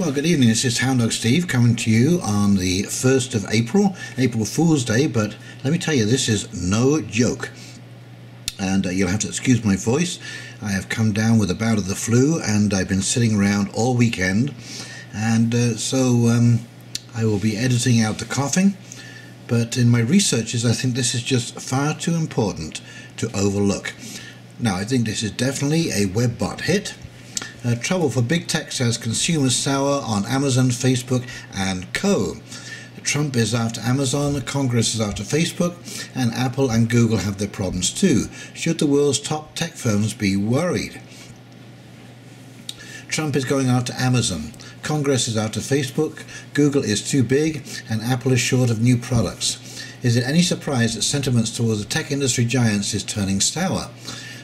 Well, good evening. This is Hound Dog Steve coming to you on the 1st of April, April Fool's Day, but let me tell you, this is no joke. And you'll have to excuse my voice. I have come down with a bout of the flu and I've been sitting around all weekend, and so I will be editing out the coughing, but in my researches I think this is just far too important to overlook. Now, I think this is definitely a web-bot hit. Trouble for big tech, says consumers sour on Amazon, Facebook and co. Trump is after Amazon, Congress is after Facebook, and Apple and Google have their problems too. Should the world's top tech firms be worried? Trump is going after Amazon, Congress is after Facebook, Google is too big, and Apple is short of new products. Is it any surprise that sentiments towards the tech industry giants is turning sour?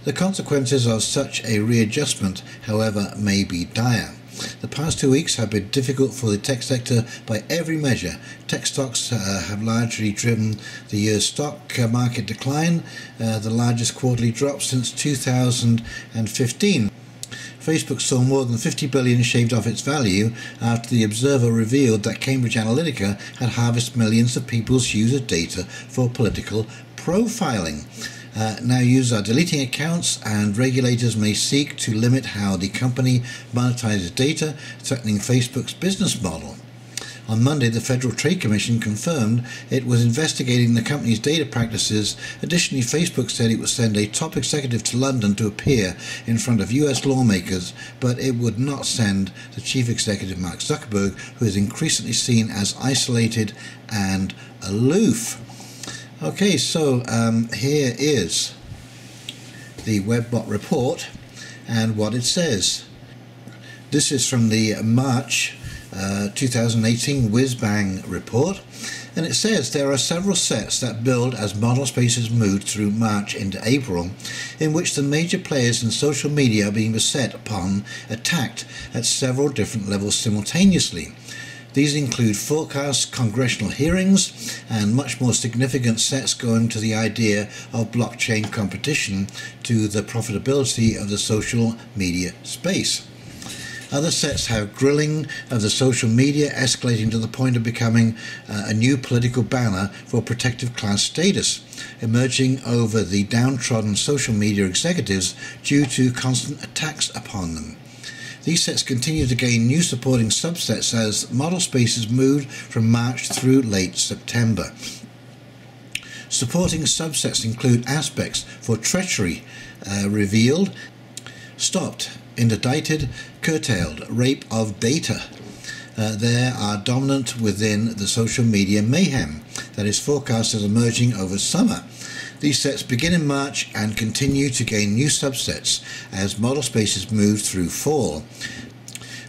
The consequences of such a readjustment, however, may be dire. The past 2 weeks have been difficult for the tech sector by every measure. Tech stocks have largely driven the year's stock market decline, the largest quarterly drop since 2015. Facebook saw more than 50 billion shaved off its value after the Observer revealed that Cambridge Analytica had harvested millions of people's user data for political profiling. Now users are deleting accounts, and regulators may seek to limit how the company monetizes data, threatening Facebook's business model. On Monday, the Federal Trade Commission confirmed it was investigating the company's data practices. Additionally, Facebook said it would send a top executive to London to appear in front of US lawmakers, but it would not send the chief executive, Mark Zuckerberg, who is increasingly seen as isolated and aloof. Okay, so here is the WebBot report and what it says. This is from the March 2018 Whiz-bang report, and it says there are several sets that build as model spaces moved through March into April, in which the major players in social media are being beset upon, attacked at several different levels simultaneously. These include forecasts, congressional hearings, and much more significant sets going to the idea of blockchain competition to the profitability of the social media space. Other sets have grilling of the social media escalating to the point of becoming a new political banner for protective class status, emerging over the downtrodden social media executives due to constant attacks upon them. These sets continue to gain new supporting subsets as model spaces moved from March through late September. Supporting subsets include aspects for treachery, revealed, stopped, interdicted, curtailed, rape of data. They are dominant within the social media mayhem that is forecast as emerging over summer. These sets begin in March and continue to gain new subsets as model spaces move through fall.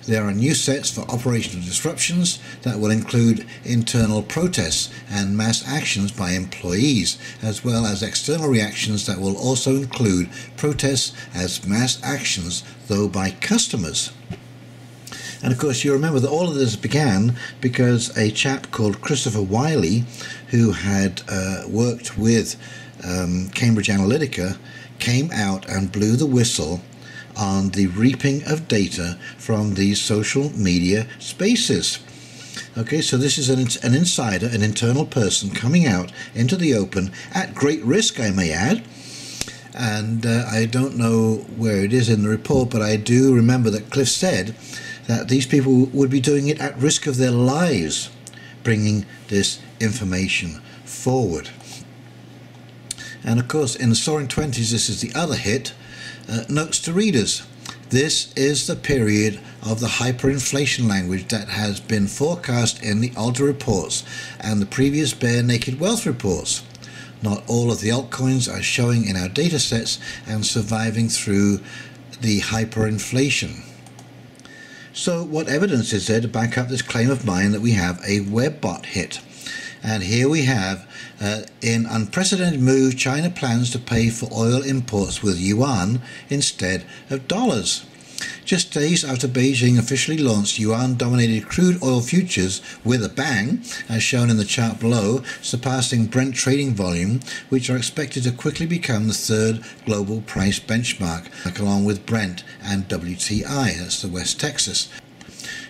There are new sets for operational disruptions that will include internal protests and mass actions by employees, as well as external reactions that will also include protests as mass actions, though by customers. And of course, you remember that all of this began because a chap called Christopher Wiley, who had worked with Cambridge Analytica, came out and blew the whistle on the reaping of data from these social media spaces. Okay, so this is an insider, an internal person coming out into the open at great risk, I may add. And I don't know where it is in the report, but I do remember that Clif said that these people would be doing it at risk of their lives, bringing this information forward. And of course, in the soaring 20s, this is the other hit. Notes to readers. This is the period of the hyperinflation language that has been forecast in the Alta reports and the previous bare naked wealth reports. Not all of the altcoins are showing in our data sets and surviving through the hyperinflation. So what evidence is there to back up this claim of mine that we have a WebBot hit? And here we have, in unprecedented move, China plans to pay for oil imports with yuan instead of dollars. Just days after Beijing officially launched yuan-dominated crude oil futures with a bang, as shown in the chart below, surpassing Brent trading volume, which are expected to quickly become the third global price benchmark, along with Brent and WTI, that's the West Texas.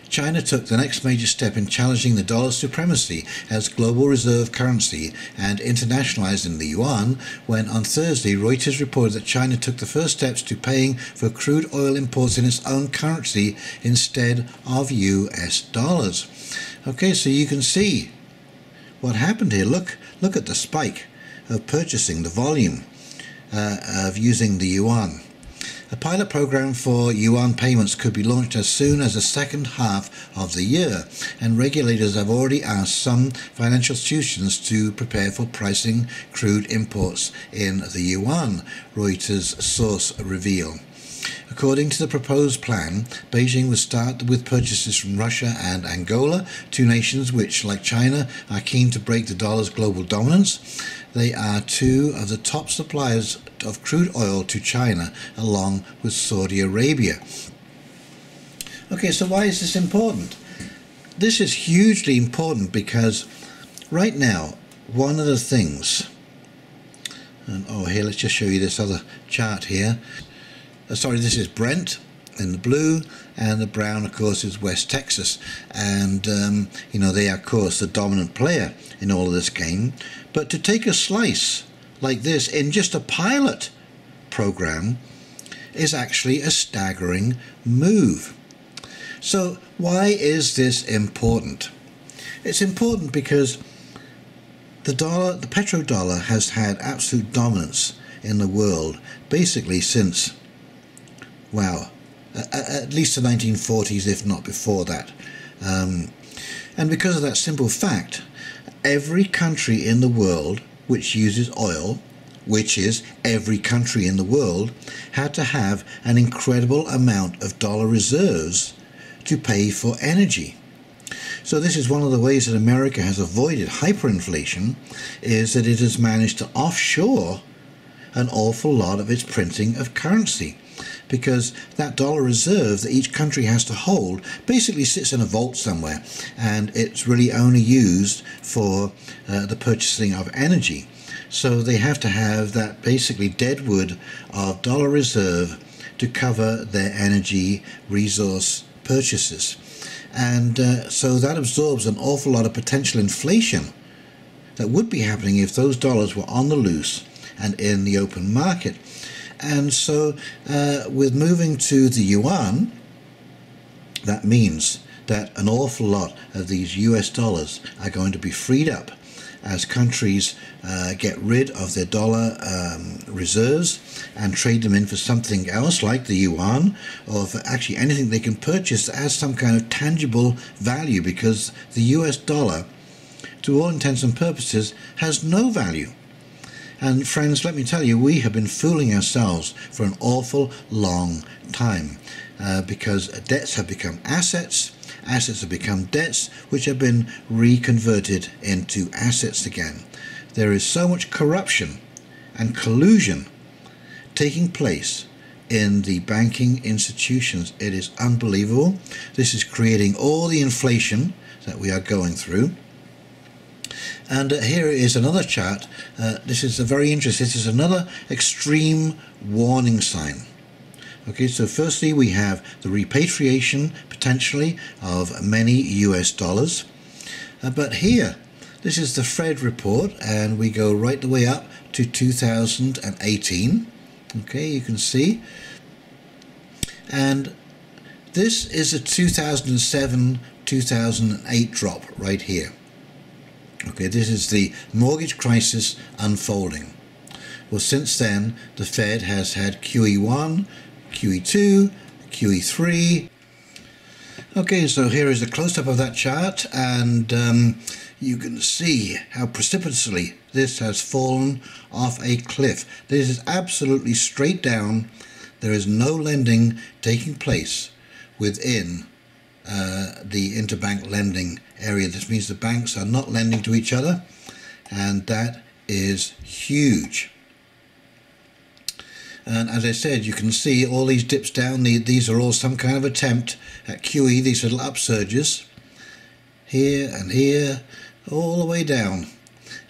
China took the next major step in challenging the dollar's supremacy as global reserve currency and internationalizing the yuan when on Thursday Reuters reported that China took the first steps to paying for crude oil imports in its own currency instead of US dollars. Okay, so you can see what happened here. Look at the spike of purchasing, the volume of using the yuan. A pilot program for yuan payments could be launched as soon as the second half of the year, and regulators have already asked some financial institutions to prepare for pricing crude imports in the yuan, Reuters source reveal. According to the proposed plan, Beijing would start with purchases from Russia and Angola, two nations which, like China, are keen to break the dollar's global dominance. They are two of the top suppliers of crude oil to China, along with Saudi Arabia. Okay, so why is this important? This is hugely important because right now, one of the things, and here, let's just show you this other chart here. This is Brent in the blue, and the brown, of course, is West Texas. And, they are, of course, the dominant player in all of this game. But to take a slice like this in just a pilot program is actually a staggering move. So why is this important? It's important because the petrodollar has had absolute dominance in the world basically since, at least the 1940s, if not before that. And because of that simple fact, every country in the world which uses oil, which is every country in the world, had to have an incredible amount of dollar reserves to pay for energy. So this is one of the ways that America has avoided hyperinflation, is that it has managed to offshore an awful lot of its printing of currency, because that dollar reserve that each country has to hold basically sits in a vault somewhere, and it's really only used for the purchasing of energy. So they have to have that basically deadwood of dollar reserve to cover their energy resource purchases. And so that absorbs an awful lot of potential inflation that would be happening if those dollars were on the loose and in the open market. And so with moving to the yuan, that means that an awful lot of these US dollars are going to be freed up as countries get rid of their dollar reserves and trade them in for something else like the yuan, or for actually anything they can purchase that has some kind of tangible value, because the US dollar, to all intents and purposes, has no value. And friends, let me tell you, we have been fooling ourselves for an awful long time because debts have become assets, assets have become debts, which have been reconverted into assets again. There is so much corruption and collusion taking place in the banking institutions. It is unbelievable. This is creating all the inflation that we are going through. And here is another chart. This is a very interesting. This is another extreme warning sign. Okay, so firstly we have the repatriation potentially of many US dollars. But here, this is the Fed report, and we go right the way up to 2018. Okay, you can see. And this is a 2007-2008 drop right here. Okay, this is the mortgage crisis unfolding. Well, since then, the Fed has had QE1, QE2, QE3. Okay, so here is a close-up of that chart, and you can see how precipitously this has fallen off a cliff. This is absolutely straight down. There is no lending taking place within the interbank lending area. This means the banks are not lending to each other, and that is huge. And as I said, you can see all these dips down. These are all some kind of attempt at QE, these little upsurges here and here, all the way down.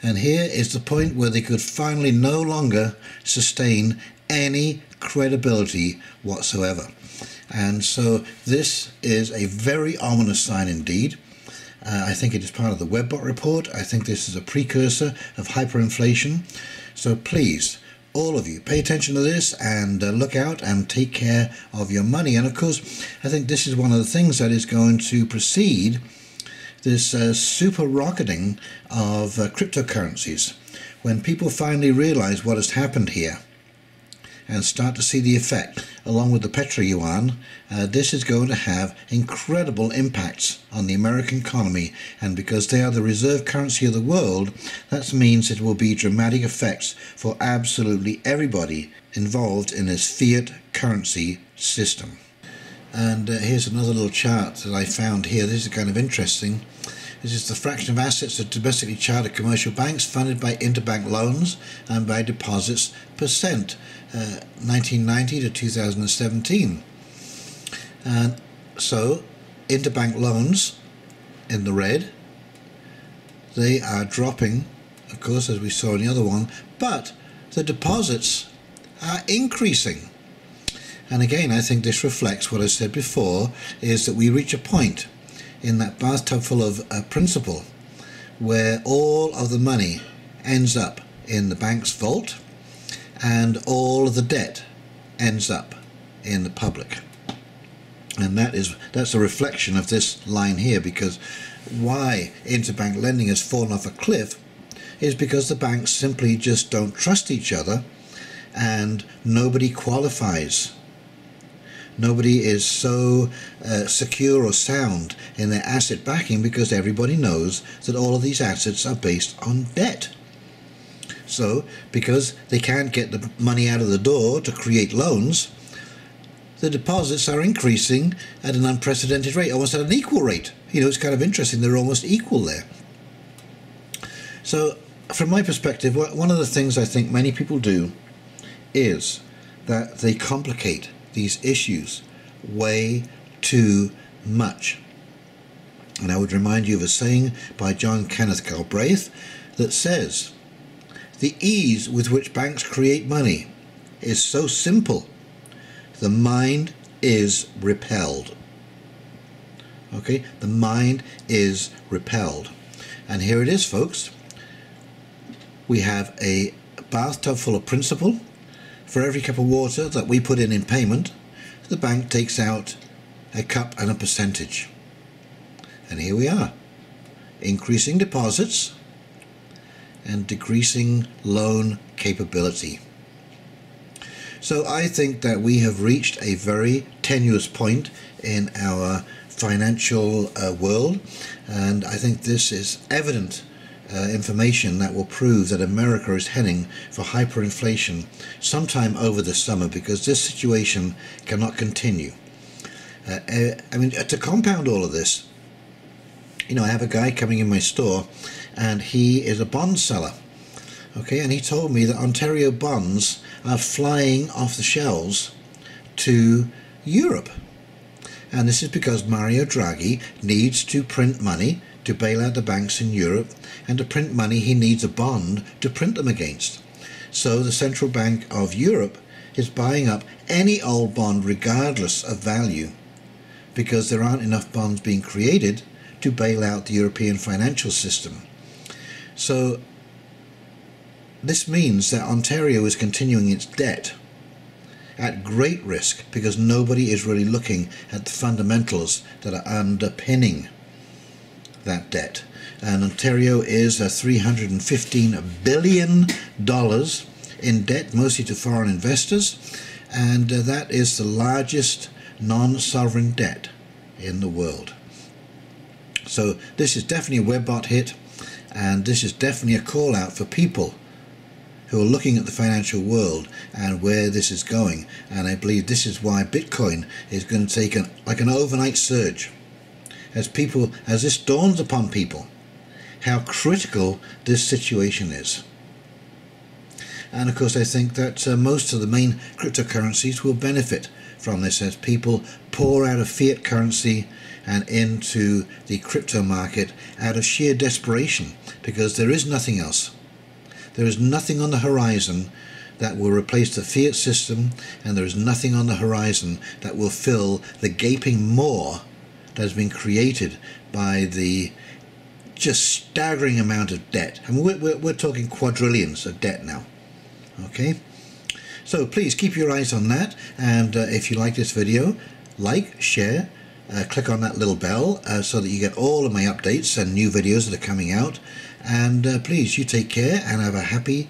And here is the point where they could finally no longer sustain any credibility whatsoever. And so this is a very ominous sign indeed. I think it is part of the Webbot report. I think this is a precursor of hyperinflation. So please, all of you, pay attention to this and look out and take care of your money. And of course, I think this is one of the things that is going to precede this super rocketing of cryptocurrencies. When people finally realize what has happened here and start to see the effect, along with the Petroyuan, this is going to have incredible impacts on the American economy, and because they are the reserve currency of the world, that means it will be dramatic effects for absolutely everybody involved in this fiat currency system. And here's another little chart that I found here. This is kind of interesting. This is the fraction of assets of domestically chartered commercial banks funded by interbank loans and by deposits percent, 1990 to 2017. And so interbank loans in the red, they are dropping, of course, as we saw in the other one, but the deposits are increasing. And again, I think this reflects what I said before, is that we reach a point in that bathtub full of principal where all of the money ends up in the bank's vault and all of the debt ends up in the public. And that's a reflection of this line here, because why interbank lending has fallen off a cliff is because the banks simply just don't trust each other and nobody qualifies. Nobody is so secure or sound in their asset backing, because everybody knows that all of these assets are based on debt. So, because they can't get the money out of the door to create loans, the deposits are increasing at an unprecedented rate, almost at an equal rate. You know, it's kind of interesting, they're almost equal there. So, from my perspective, one of the things I think many people do is that they complicate these issues way too much. And I would remind you of a saying by John Kenneth Galbraith that says, "The ease with which banks create money is so simple, the mind is repelled." Okay, the mind is repelled. And here it is, folks. We have a bathtub full of principal. For every cup of water that we put in payment, the bank takes out a cup and a percentage. And here we are, increasing deposits and decreasing loan capability. So I think that we have reached a very tenuous point in our financial world, and I think this is evident information that will prove that America is heading for hyperinflation sometime over the summer, because this situation cannot continue. I mean, to compound all of this, you know, I have a guy coming in my store and he is a bond seller. Okay, and he told me that Ontario bonds are flying off the shelves to Europe. And this is because Mario Draghi needs to print money to bail out the banks in Europe, and to print money he needs a bond to print them against. So the Central Bank of Europe is buying up any old bond regardless of value, because there aren't enough bonds being created to bail out the European financial system. So this means that Ontario is continuing its debt at great risk, because nobody is really looking at the fundamentals that are underpinning that debt. And Ontario is $315 billion in debt, mostly to foreign investors, and that is the largest non-sovereign debt in the world. So this is definitely a Webbot hit, and this is definitely a call out for people who are looking at the financial world and where this is going. And I believe this is why Bitcoin is going to take like an overnight surge, as this dawns upon people how critical this situation is. And of course, I think that most of the main cryptocurrencies will benefit from this, as people pour out of fiat currency and into the crypto market out of sheer desperation, because there is nothing else. There is nothing on the horizon that will replace the fiat system, and there is nothing on the horizon that will fill the gaping maw that has been created by the just staggering amount of debt. I mean, we're talking quadrillions of debt now. Okay, so please keep your eyes on that, and if you like this video, like, share, click on that little bell so that you get all of my updates and new videos that are coming out. And please, you take care and have a happy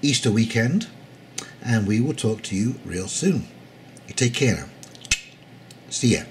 Easter weekend, and we will talk to you real soon. You take care now. See ya.